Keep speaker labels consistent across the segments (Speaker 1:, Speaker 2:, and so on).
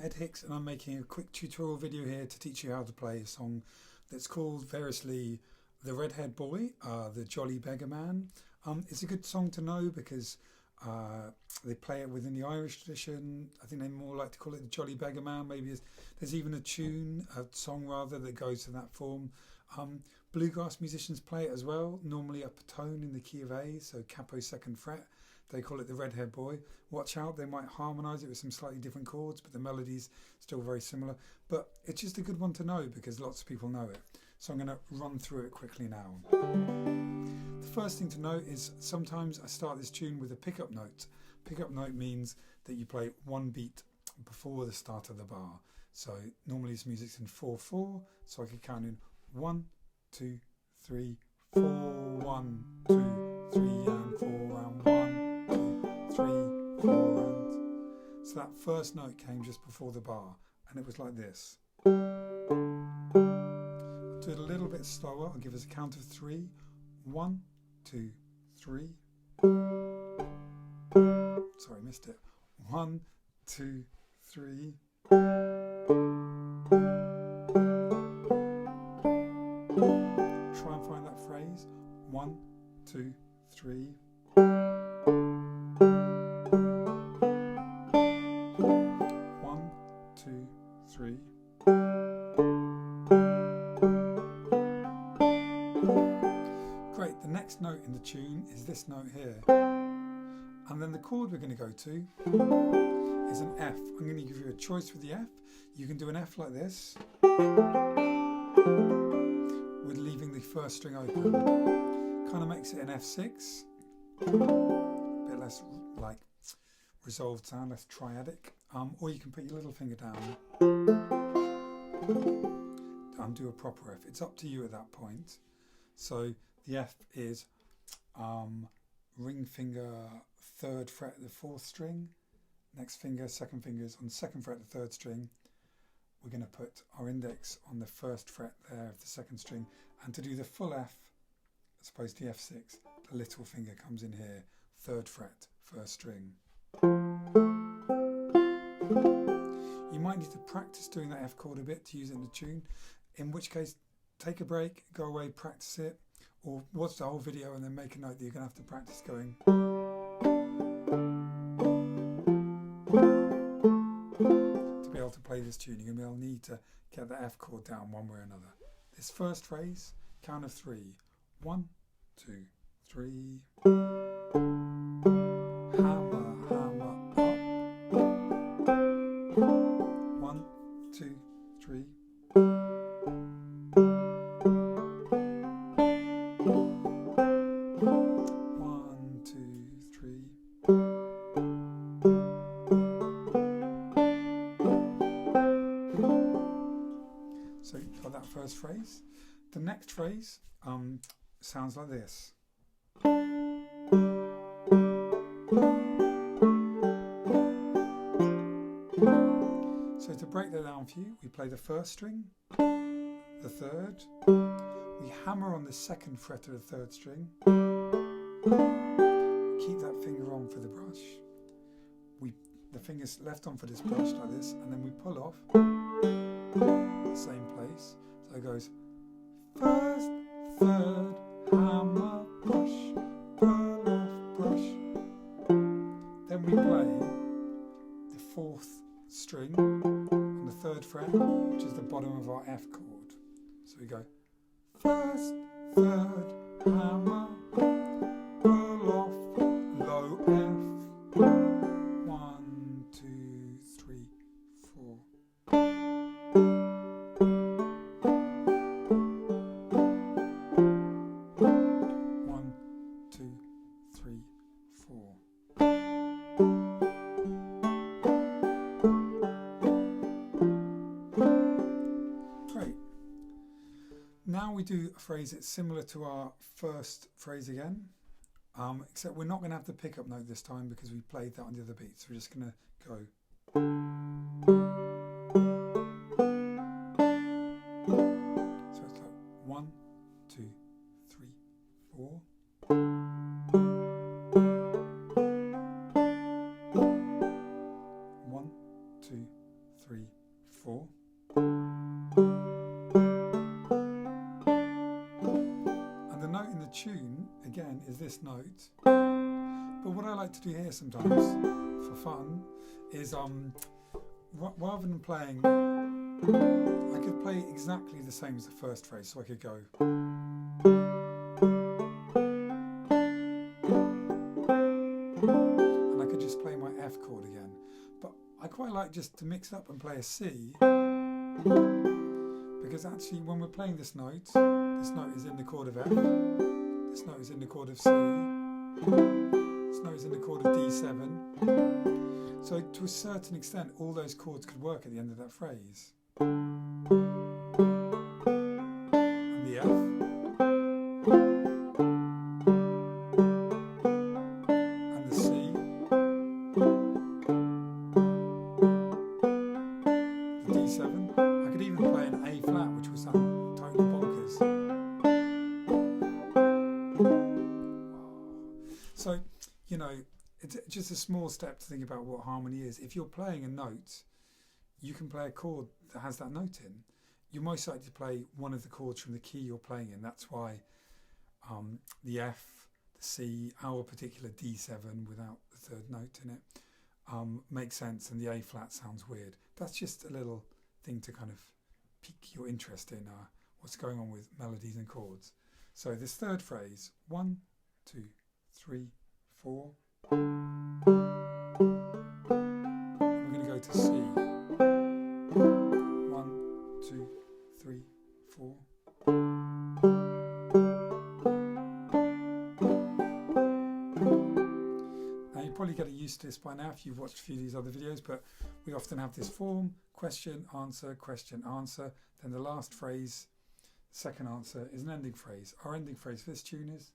Speaker 1: Ed Hicks, and I'm making a quick tutorial video here to teach you how to play a song that's called variously The Redhead Boy, the Jolly Beggarman. It's a good song to know because they play it within the Irish tradition. I think they more like to call it the Jolly Beggarman. Maybe there's even a song rather, that goes to that form. Bluegrass musicians play it as well, normally up a tone in the key of A, so capo 2nd fret. They call it the Redhead Boy. Watch out, they might harmonise it with some slightly different chords, but the melody's still very similar. But it's just a good one to know because lots of people know it. So I'm going to run through it quickly now. The first thing to note is sometimes I start this tune with a pickup note. Pickup note means that you play one beat before the start of the bar. So normally this music's in 4/4, so I could count in 1, 2, 3, 4, 1, 2, 3, and 4, and 1, 2, 3, 4, and so that first note came just before the bar, and it was like this. I'll do it a little bit slower. I'll give us a count of 3. 1, 2, 3. Sorry, missed it. 1, 2, 3. Try and find that phrase. 1, 2, 3. 1, 2, 3. Great, the next note in the tune is this note here. And then the chord we're going to go to is an F. I'm going to give you a choice with the F. You can do an F like this, with leaving the first string open. Kind of makes it an F6. A bit less like resolved sound, less triadic. Or you can put your little finger down and do a proper F. It's up to you at that point. So the F is ring finger 3rd fret the 4th string. Next finger, 2nd finger is on 2nd fret the 3rd string. We're going to put our index on the 1st fret there of the 2nd string, and to do the full F, as opposed to the F6, the little finger comes in here, 3rd fret, 1st string. You might need to practice doing that F chord a bit to use it in the tune, in which case take a break, go away, practice it, or watch the whole video and then make a note that you're going to have to practice going. To play this tune, you're going to need to get the F chord down one way or another. This first phrase, count of 3. 1, 2, 3. Hammer, hammer, up. 1, 2, 3. 1, 2, 3. So you've got that first phrase. The next phrase sounds like this. So to break that down for you, we play the 1st string, the 3rd, we hammer on the 2nd fret of the 3rd string, keep that finger on for the brush, the finger's left on for this brush like this, and then we pull off the same place. So it goes 1st, 3rd, hammer, brush, pull off, brush. Then we play the 4th string on the 3rd fret, which is the bottom of our F chord. So we go 1st, 3rd, hammer, pull off, low F. 1, 2, 3, 4. 1, 2, 3, 4. Great. Now we do a phrase that's similar to our first phrase again, except we're not going to have the pickup note this time because we played that on the other beat. So we're just going to go. So it's like 1, 2, 3, 4. 1, 2, 3. 3, 4. And the note in the tune, again, is this note. But what I like to do here sometimes, for fun, is rather than playing, I could play exactly the same as the first phrase. So I could go. And I could just play my F chord again. But I quite like just to mix up and play a C. Because actually when we're playing this note is in the chord of F. This note is in the chord of C. This note is in the chord of D7. So to a certain extent, all those chords could work at the end of that phrase. And the F. And the C. The D7. I could even play an A flat, which would sound totally bonkers. So, you know, it's just a small step to think about what harmony is. If you're playing a note, you can play a chord that has that note in. You're most likely to play one of the chords from the key you're playing in. That's why the F, the C, our particular D7 without the third note in it makes sense, and the A flat sounds weird. That's just a little thing to kind of pique your interest in what's going on with melodies and chords. So this third phrase, 1, 2, 3, 4. We're going to go to C. 1, 2, 3, 4. Now you're probably getting used to this by now if you've watched a few of these other videos, but we often have this form: question, answer, question, answer. Then the last phrase, second answer, is an ending phrase. Our ending phrase for this tune is.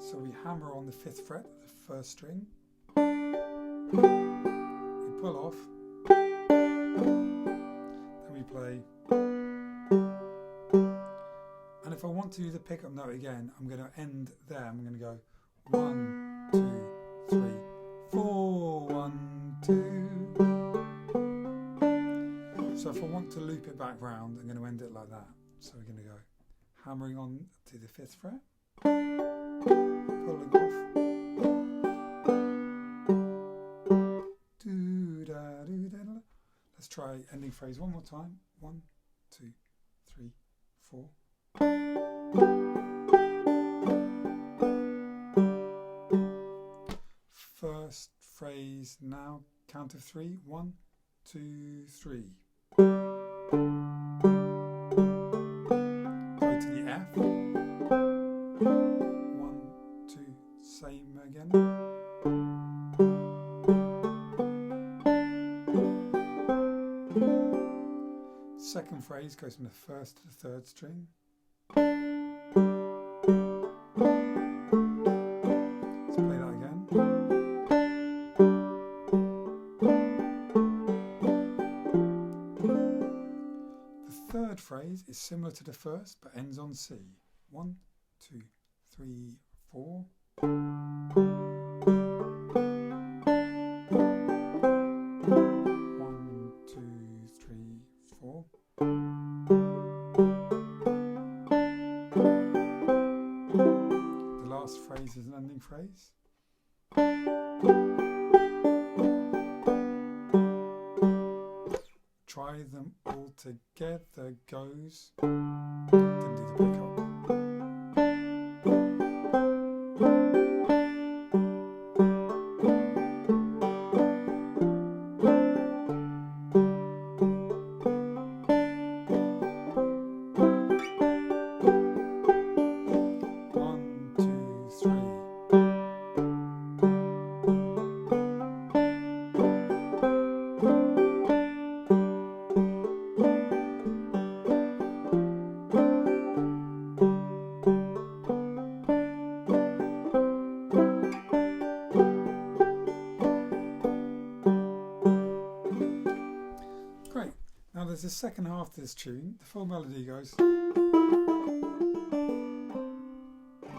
Speaker 1: So we hammer on the 5th fret of the first string. We pull off. Then we play. And if I want to do the pickup note again, I'm going to end there. I'm going to go 1, 2, 3, 4, 1, 2. So if I want to loop it back round, I'm going to end it like that. So we're going to go hammering on to the 5th fret, pulling off. Let's try ending phrase one more time. 1, 2, 3, 4. First phrase now, count of 3. 1, 2, 3. Go to the F. 1, 2, same again. Second phrase goes from the 1st to the 3rd string. Let's play that again. The third phrase is similar to the first but ends on C. 1, 2, 3, 4. 1, 2, 3, 4. The last phrase is an ending phrase. Try them all together goes. Didn't do the pickup. Great. Now there's a second half to this tune. The full melody goes. But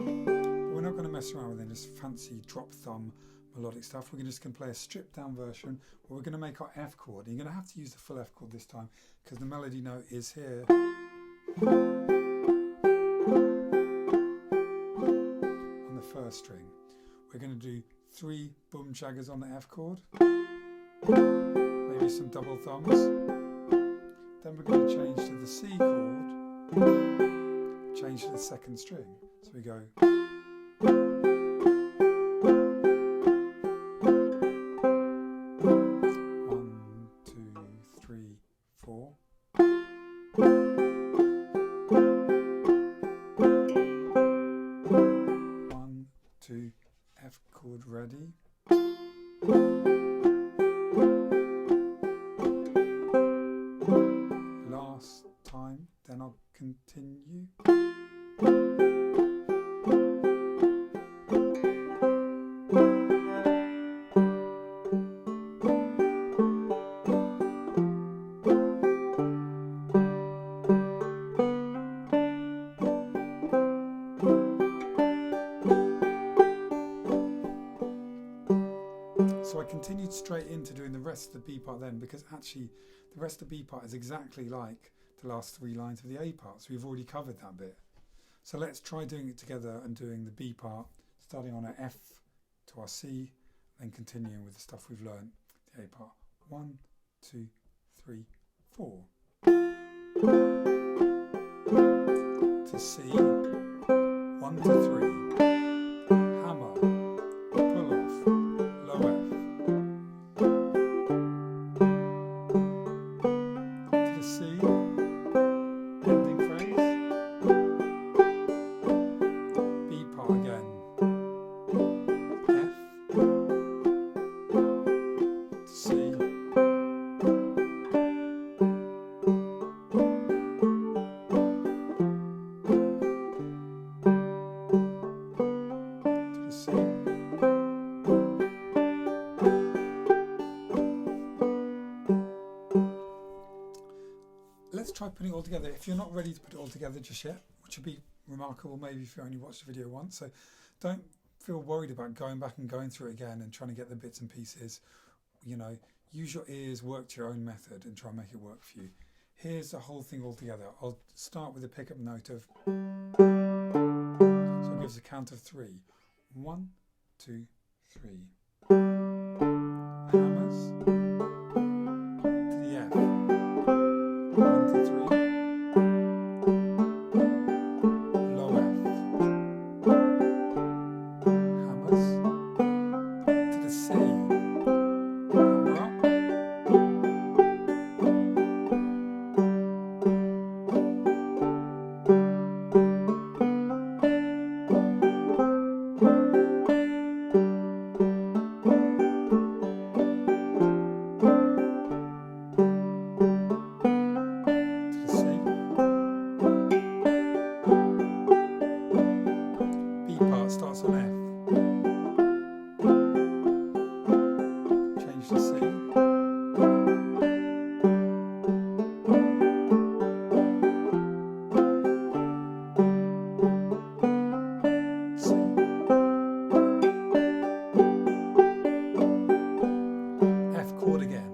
Speaker 1: we're not going to mess around with any just fancy drop thumb melodic stuff. We're just going to play a stripped down version where we're going to make our F chord. And you're going to have to use the full F chord this time because the melody note is here on the first string. We're going to do 3 boom shaggers on the F chord, maybe some double thumbs. Then we're going to change to the C chord, change to the second string. So we go. 1, 2, F chord ready. Last time, then I'll continue. So I continued straight into doing the rest of the B part then, because actually the rest of the B part is exactly like the last 3 lines of the A part, so we've already covered that bit. So let's try doing it together and doing the B part, starting on an F to our C, then continuing with the stuff we've learned, the A part. 1, 2, 3, 4. To C, 1 to 3. Hammer, pull off, low F. To the C, ending phrase. B part again. F to C. Let's try putting it all together. If you're not ready to put it all together just yet, which would be remarkable maybe if you only watched the video once, so don't feel worried about going back and going through it again and trying to get the bits and pieces. You know, use your ears, work to your own method and try and make it work for you. Here's the whole thing all together. I'll start with a pickup note of, so it gives a count of 3. 1, 2, 3. Hammers to the F. 1 to 3. Low F. Hammers to the C. Hammer up. Starts on F. Change to C. C. F chord again.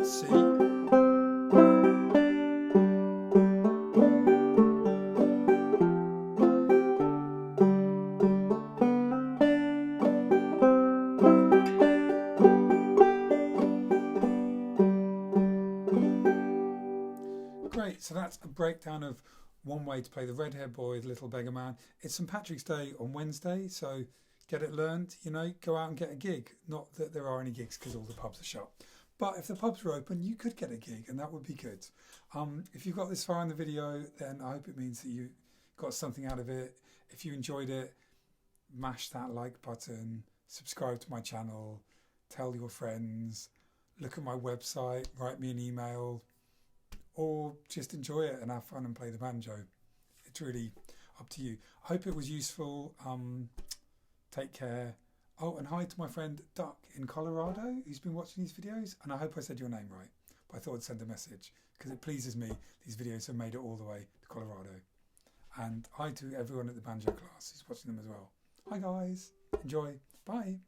Speaker 1: C. Great, so that's a breakdown of one way to play the Redhead Boy, the Little Beggar Man. It's St. Patrick's Day on Wednesday, so get it learned, you know, go out and get a gig. Not that there are any gigs because all the pubs are shut. But if the pubs were open, you could get a gig and that would be good. If you got this far in the video, then I hope it means that you got something out of it. If you enjoyed it, mash that like button, subscribe to my channel, tell your friends, look at my website, write me an email, or just enjoy it and have fun and play the banjo. It's really up to you. I hope it was useful. Take care. Oh, and hi to my friend Duck in Colorado who's been watching these videos, and I hope I said your name right, but I thought I'd send a message because it pleases me these videos have made it all the way to Colorado. And hi to everyone at the banjo class who's watching them as well. Hi guys, enjoy, bye.